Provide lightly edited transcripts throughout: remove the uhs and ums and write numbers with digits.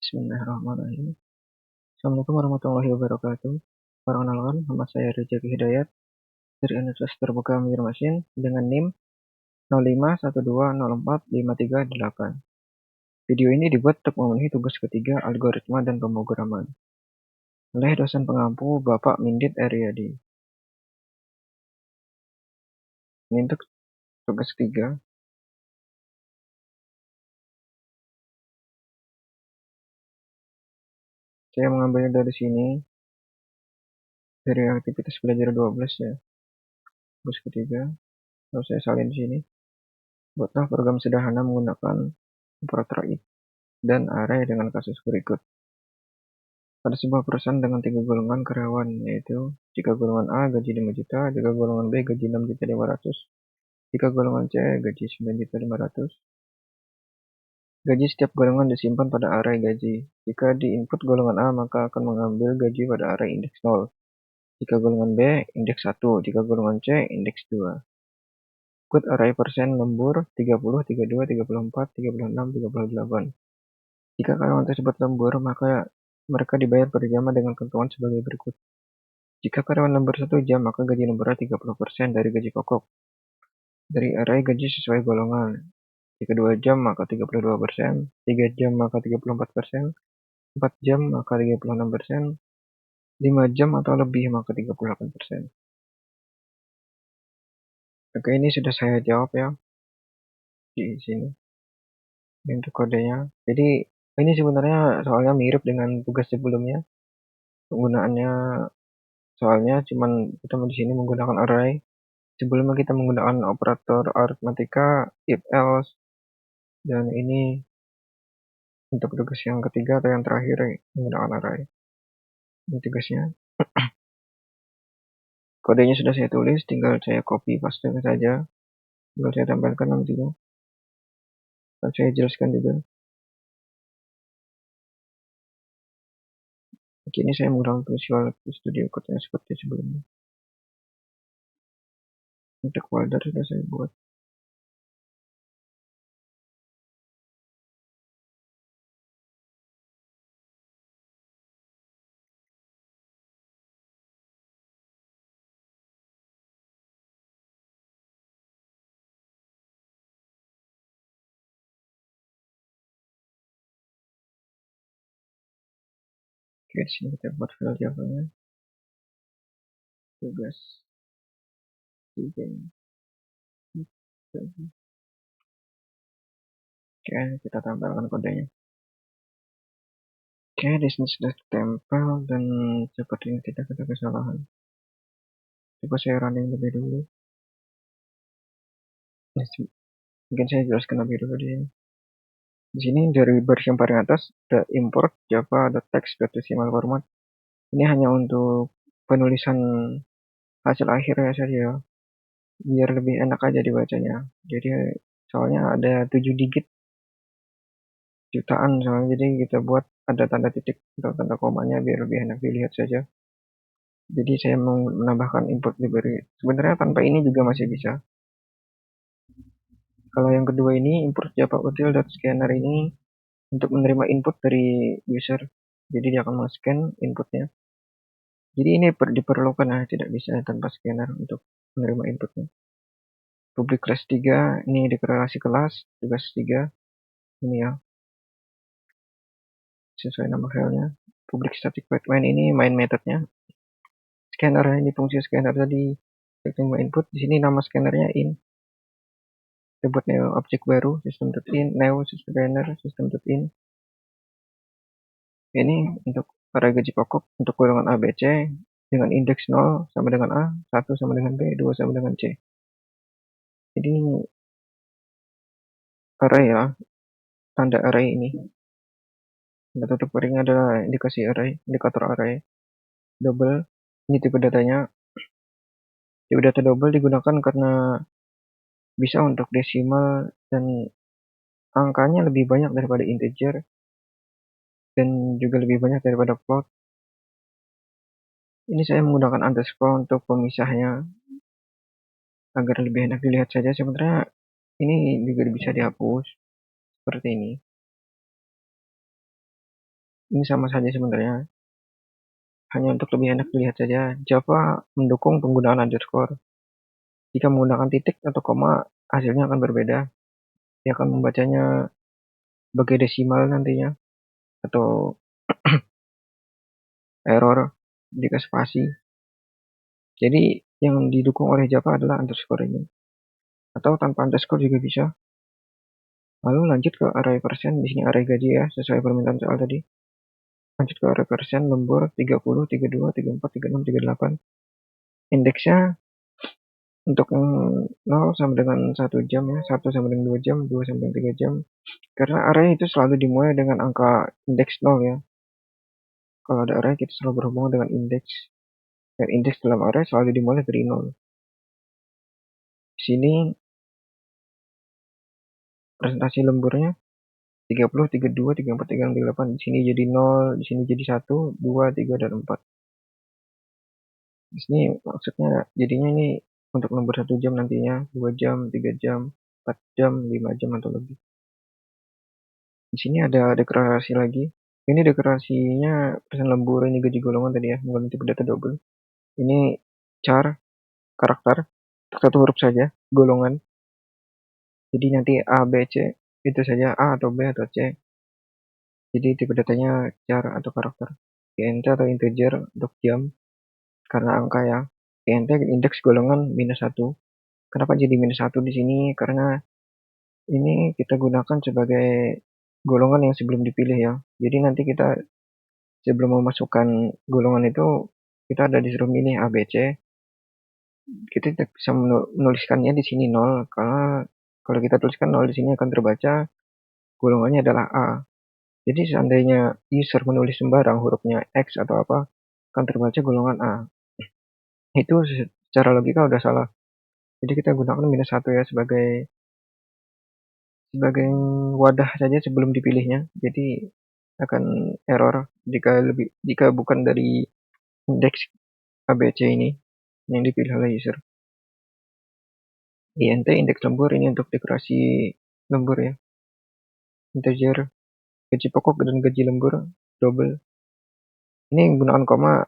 Bismillahirrahmanirrahim. Assalamualaikum warahmatullahi wabarakatuh. Perkenalkan, nama saya Rezeki Hidayat dari Universitas Terbuka Banjarmasin dengan NIM 0512045338. Video ini dibuat untuk memenuhi tugas ketiga algoritma dan pemrograman oleh dosen pengampu Bapak Mindit Aryadi. Ini untuk tugas ketiga. Saya mengambilnya dari sini, dari aktivitas belajar 12 ya. Tugas ketiga. Lalu saya salin di sini. Buatlah program sederhana menggunakan operator if dan array dengan kasus berikut. Pada sebuah perusahaan dengan 3 golongan karyawan, yaitu jika golongan A gaji 5 juta, jika golongan B gaji 6.500.000, jika golongan C gaji 9.500.000. Gaji setiap golongan disimpan pada array gaji. Jika di input golongan A, maka akan mengambil gaji pada array indeks 0. Jika golongan B, indeks 1. Jika golongan C, indeks 2. Ikut array persen lembur 30, 32, 34, 36, 38. Jika karyawan tersebut lembur, maka mereka dibayar per jam dengan ketentuan sebagai berikut. Jika karyawan lembur 1 jam, maka gaji lemburnya 30% dari gaji pokok. Dari array gaji sesuai golongan. Jika 2 jam, maka 32%. 3 jam, maka 34%. 4 jam, maka 36%. 5 jam atau lebih, maka 38%. Oke, ini sudah saya jawab ya di sini. Ini untuk kodenya. Jadi, ini sebenarnya soalnya mirip dengan tugas sebelumnya. Penggunaannya soalnya cuman kita di sini menggunakan array. Sebelumnya kita menggunakan operator arithmetika, if else, dan ini untuk tugas yang ketiga atau yang terakhir menggunakan array. Ini tugasnya. Kodenya sudah saya tulis, tinggal saya copy paste saja. Tinggal saya tambahkan nantinya. Dan saya jelaskan juga. Kini saya menggunakan Visual Studio Code yang seperti sebelumnya. Untuk folder sudah saya buat. Oke, di sini kita buat file Java-nya. Tugas 3. Oke, kita tambahkan kodenya. Oke, di sini sudah ditempel dan sepertinya tidak ada kesalahan. Coba saya running lebih dulu. Mungkin saya jelaskan lebih dulu di sini. Di sini dari baris yang paling atas ada import java.text.html format. Ini hanya untuk penulisan hasil akhirnya saja, biar lebih enak aja dibacanya. Jadi soalnya ada 7 digit jutaan soalnya, jadi kita buat ada tanda titik atau tanda komanya biar lebih enak dilihat saja. Jadi saya mau menambahkan import library. Sebenarnya tanpa ini juga masih bisa. Kalau yang kedua ini import java util.scanner ini untuk menerima input dari user. Jadi dia akan men-scan inputnya. Jadi ini diperlukan ya, tidak bisa tanpa scanner untuk menerima inputnya. Public class 3 ini deklarasi kelas, tugas 3 ini ya, sesuai nama filenya. Public static void main ini main methodnya. Scanner ini fungsi scanner tadi terima input. Di sini nama scannernya in. Kita buat new objek baru system.in, new scanner system.in. Ini untuk array gaji pokok untuk golongan A, B, C dengan indeks 0 sama dengan A, 1 sama dengan B, 2 sama dengan C. Jadi array ya, tanda array ini. Tanda tutup ring adalah indikasi array, indikator array. Double, ini tipe datanya. Tipe data double digunakan karena bisa untuk desimal dan angkanya lebih banyak daripada integer dan juga lebih banyak daripada float. Ini saya menggunakan underscore untuk pemisahnya agar lebih enak dilihat saja. Sebenarnya ini juga bisa dihapus seperti ini. Ini sama saja sebenarnya. Hanya untuk lebih enak dilihat saja, Java mendukung penggunaan underscore. Jika menggunakan titik atau koma, hasilnya akan berbeda. Dia akan membacanya sebagai desimal nantinya, atau error jika spasi. Jadi yang didukung oleh Java adalah underscore ini. Atau tanpa underscore juga bisa. Lalu lanjut ke array persen. Di sini array gaji ya, sesuai permintaan soal tadi. Lanjut ke array persen, lembur 30, 32, 34, 36, 38. Indeksnya untuk 0 sama dengan 1 jam ya, 1 sama dengan 2 jam, 2 sampai dengan 3 jam. Karena array itu selalu dimulai dengan angka indeks 0 ya. Kalau ada array kita selalu berhubungan dengan indeks. Dan indeks dalam array selalu dimulai dari 0. Di sini presentasi lemburnya 30, 32, 34, 36, 38. Di sini jadi 0, di sini jadi 1, 2, 3, dan 4. Di sini maksudnya jadinya ini untuk lembur 1 jam nantinya, 2 jam, 3 jam, 4 jam, 5 jam atau lebih. Di sini ada deklarasi lagi. Ini deklarasinya persen lembur, ini gaji golongan tadi ya, mengganti tipe data double. Ini char, karakter, satu huruf saja, golongan. Jadi nanti A, B, C, itu saja A atau B atau C. Jadi tipe datanya char atau karakter. int atau integer untuk jam, karena angka ya. int indeks golongan -1. Kenapa jadi -1 di sini? Karena ini kita gunakan sebagai golongan yang sebelum dipilih ya. Jadi nanti kita sebelum memasukkan golongan itu, kita ada disuruh milih A, B, C. Kita tidak bisa menuliskannya di sini 0, karena kalau kita tuliskan 0 di sini akan terbaca golongannya adalah A. Jadi seandainya user menulis sembarang hurufnya X atau apa, akan terbaca golongan A. Itu secara logika udah salah. Jadi kita gunakan -1 ya sebagai wadah saja sebelum dipilihnya. Jadi akan error jika bukan dari indeks ABC ini yang dipilih oleh user. int indeks lembur ini untuk dekorasi lembur ya. Integer gaji pokok dan gaji lembur double. Ini menggunakan koma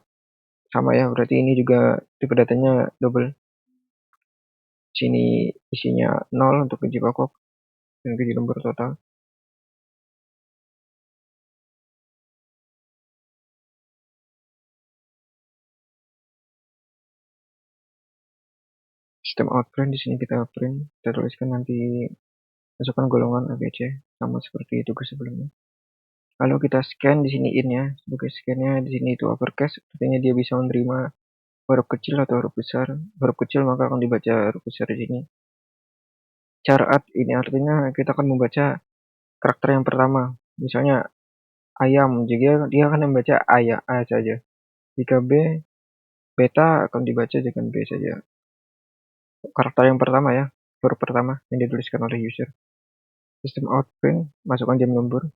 sama ya, berarti ini juga tipe datanya double. Sini isinya 0 untuk gaji pokok dan gaji lembur total. Sistem outprint di sini kita print, kita tuliskan nanti masukkan golongan ABC sama seperti tugas sebelumnya. Lalu kita scan di sini in ya, sebagai scannya di sini itu uppercase, artinya dia bisa menerima huruf kecil atau huruf besar. Huruf kecil maka akan dibaca huruf besar di sini. Char add ini artinya kita akan membaca karakter yang pertama. Misalnya ayam, jadi dia akan membaca A saja. Jika B, beta akan dibaca dengan B saja. Karakter yang pertama ya, huruf pertama yang dituliskan oleh user. Sistem outprint, masukkan jam lembur.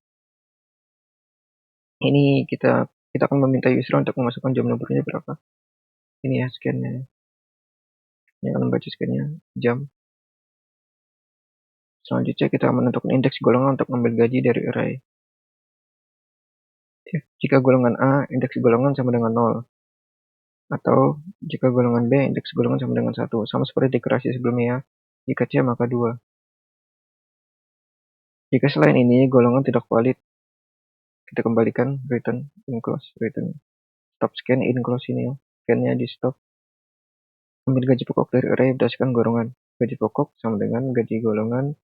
Ini kita akan meminta user untuk memasukkan jam lemburnya berapa. Ini ya scan-nya. Ini akan membaca scan-nya jam. Selanjutnya kita menentukan indeks golongan untuk mengambil gaji dari array. Jika golongan A, indeks golongan sama dengan 0. Atau jika golongan B, indeks golongan sama dengan 1. Sama seperti deklarasi sebelumnya ya. Jika C, maka 2. Jika selain ini golongan tidak valid, kita kembalikan return in close, return stop scan in close ini ya. Scan-nya di stop. Ambil gaji pokok dari array berdasarkan golongan. Gaji pokok sama dengan gaji golongan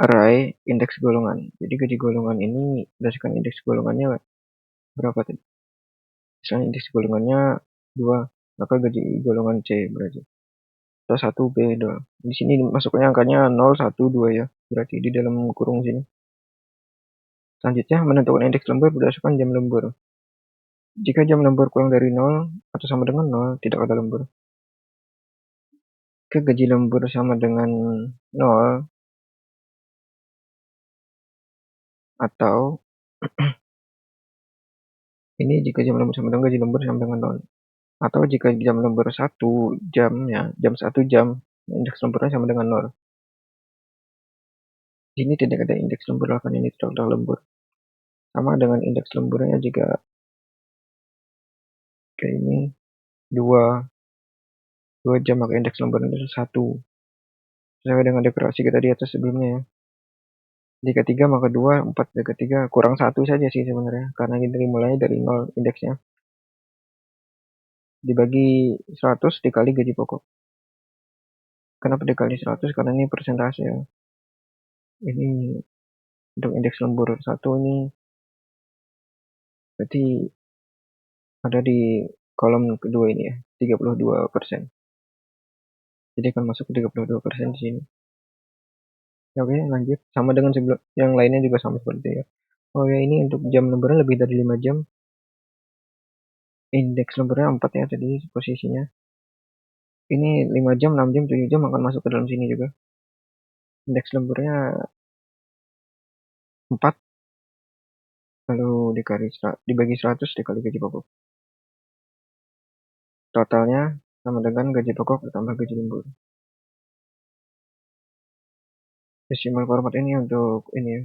array indeks golongan. Jadi gaji golongan ini berdasarkan indeks golongannya berapa tadi? Misalnya indeks golongannya 2, maka gaji golongan C berarti. Atau 1 B 2. Di sini masuknya angkanya 0, 1, 2 ya. Berarti di dalam kurung sini. Selanjutnya menentukan indeks lembur berdasarkan jam lembur. Jika jam lembur kurang dari 0 atau sama dengan 0, tidak ada lembur. Jika gaji lembur sama dengan 0 atau ini jika jam lembur sama dengan gaji lembur sama dengan 0. Atau jika jam lembur 1 jam ya, jam 1 jam, indeks lemburnya sama dengan 0. Di sini tidak ada indeks lembur, akan ini tidak ada lembur. Sama dengan indeks lemburnya juga kayak ini 2 jam, maka indeks lemburnya itu 1. Sesuai dengan dekorasi kita di atas sebelumnya ya. Jika 3 maka 2, 4 jika 3 kurang 1 saja sih sebenarnya. Karena ini mulainya dari 0 indeksnya. Dibagi 100 dikali gaji pokok. Kenapa dikali 100? Karena ini persentase ya. Ini untuk indeks lembur 1 ini berarti ada di kolom kedua ini ya, 32%. Jadi akan masuk ke 32% di sini. Oke, lanjut. Sama dengan sebelum yang lainnya juga sama seperti itu ya. Oh ya, ini untuk jam lemburnya lebih dari 5 jam. Indeks lemburnya 4 ya tadi posisinya. Ini 5 jam, 6 jam, 7 jam akan masuk ke dalam sini juga. Indeks lemburnya 4, lalu dibagi 100 dikali gaji pokok. Totalnya sama dengan gaji pokok ditambah gaji lembur. Decimal format ini untuk ini ya,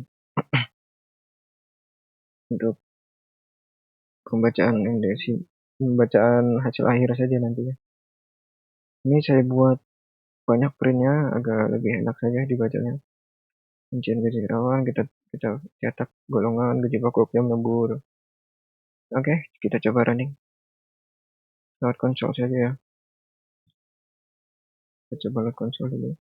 untuk pembacaan hasil akhir saja nantinya. Ini saya buat banyak printnya agak lebih enak saja dibacanya. Rincian gaji karyawan kita cetak golongan gaji pokok jam lembur. Oke, kita coba running lewat konsol saja ya. Kita coba lewat konsol dulu.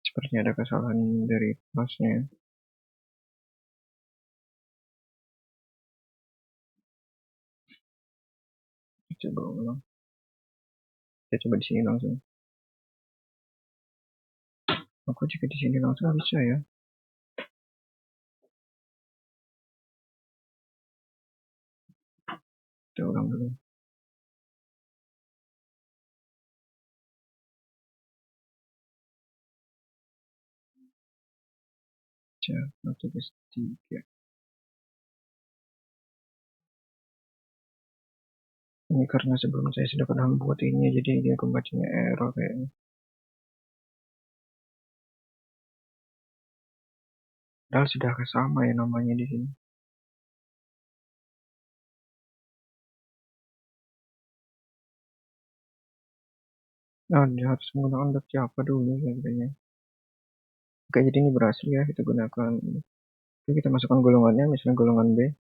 Sepertinya ada kesalahan dari mouse-nya. Coba ulang. Kita coba di sini langsung. Aku jika di sini langsung bisa ya. Kita ulang dulu. Satu plus 3. Ini karena sebelum saya sudah pernah membuat ini, jadi dia kebacanya error kayaknya. Padahal sudah sama ya namanya di sini. Nah, dia harus menggunakan dot Java dulu kayaknya. Oke, jadi ini berhasil ya kita gunakan. Oke, kita masukkan golongannya, misalnya golongan B.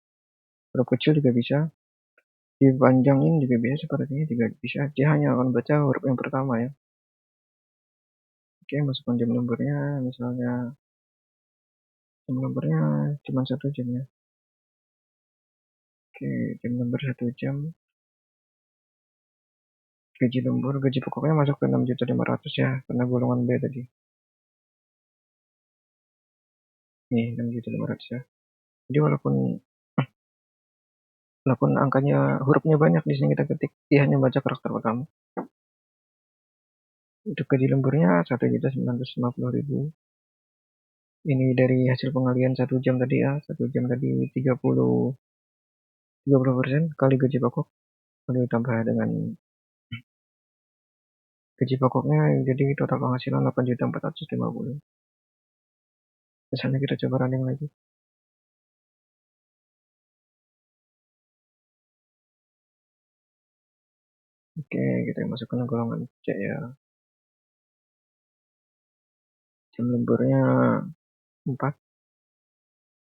Huruf kecil juga bisa. Dipanjangin juga bisa, sepertinya juga bisa. Dia hanya akan baca huruf yang pertama ya. Oke, masukkan jam lemburnya, misalnya jam lemburnya cuma 1 jam ya. Oke, jam lembur 1 jam. Gaji lembur, gaji pokoknya masuk ke 6.500.000 ya, karena golongan B tadi. Nih, 6.500.000 ya. Jadi walaupun angkanya hurufnya banyak di sini kita ketik, dia hanya baca karakter pertama. Untuk gaji lemburnya 1.950.000. Ini dari hasil pengalian 1 jam tadi ya, 1 jam tadi 30% kali gaji pokok, lalu ditambah dengan gaji pokoknya, jadi total penghasilan 8.450.000. Misalnya kita coba running lagi. Oke, kita masukkan golongan C ya. Jam lemburnya 4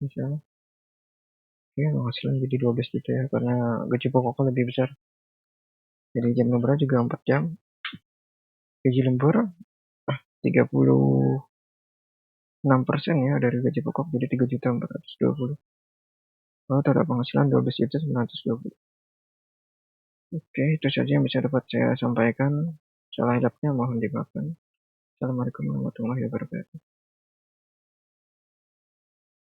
misalnya. Oke, penghasilan jadi 12 juta ya, karena gaji pokoknya lebih besar. Jadi jam lemburnya juga 4 jam. Gaji lembur 36% ya dari gaji pokok, jadi 3.420.000. Lalu total penghasilan 12.920.000. Oke, itu saja yang bisa dapat saya sampaikan. Salah hilapnya mohon dimaafkan. Assalamualaikum warahmatullahi wabarakatuh.